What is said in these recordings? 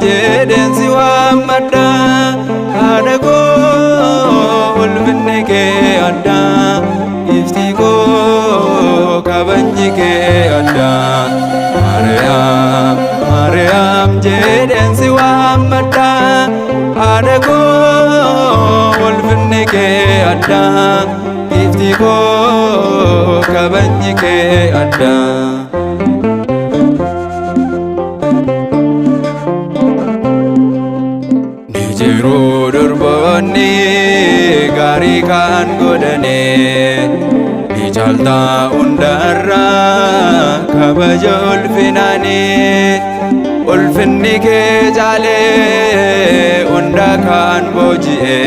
jedhensi waammadha haadha koo ulfinni kee addaa ifti koo kabajni kee addaa Maariyaam jedhensi waammadha haadha koo ulfinni kee addaa ifti koo kabajni kee addaa Jiruu durboonni gaarii kan godhane ni caaltaa hundarraa kabaja ulfinaani ulfinni kee caalee hunda kan booji'e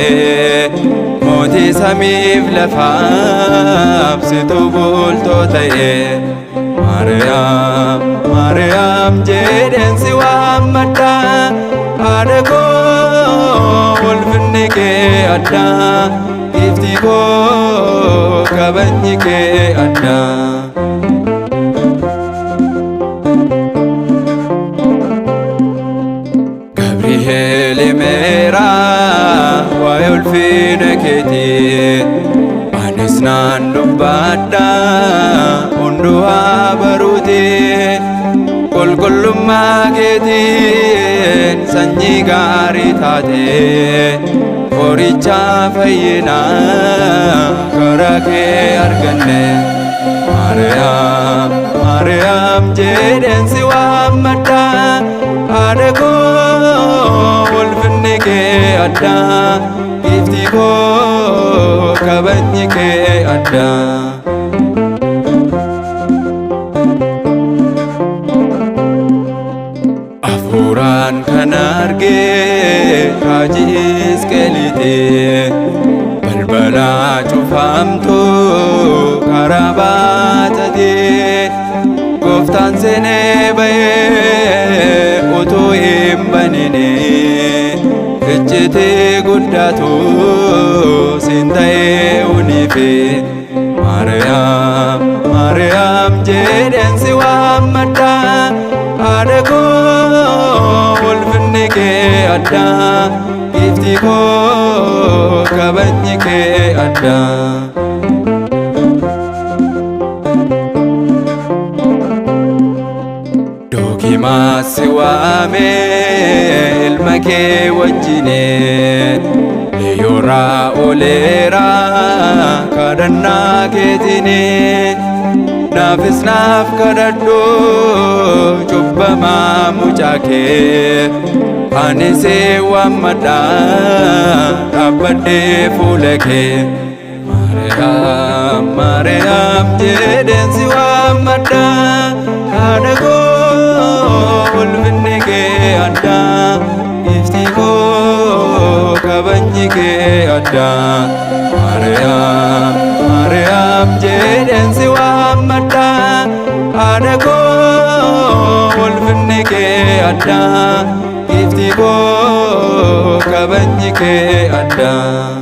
mootii samiif lafaaf situ bultoo ta'e Maariyaam jedhensi waammadha haadha koo ulfinni kee addaa ifti koo kabajni kee addaa Gabri'eel himeera waa'ee ulfina keetii anis nan dubbadha hunduu haa baruutii qulqullummaa keetiin sanyii gaarii taate qoricha fayyinaa karaa kee arganne Maariyaam jedhensi waammadha haadha koo ulfinni kee addaa ifti koo kabajni kee addaa Hafuuraan kan argee raajii Hisqeeliitii balbala cufamtu karaa baatatee gooftaan seenee ba'ee utuu hin banine iccitii guddaatu siin ta'ee uniife Maariyaam jedhensi waammadha haadha koo ulfinni kee addaa ifti koo kabajni kee addaa Dookimaasi waamee ilma kee wajjine leeyyoorraa ooleera kadhannaa keetine naafis naaf kadhadhu cubbamaa mucaa kee ani si waammadha dhaabbadhee fuula kee Maariyaam jedhensi waammadha haadha koo ulfinni kee addaa ifti koo kabajni kee addaa Maariyaam jedhensi waammadha haadha koo ulfinni kee addaa ifti koo kabajni kee addaa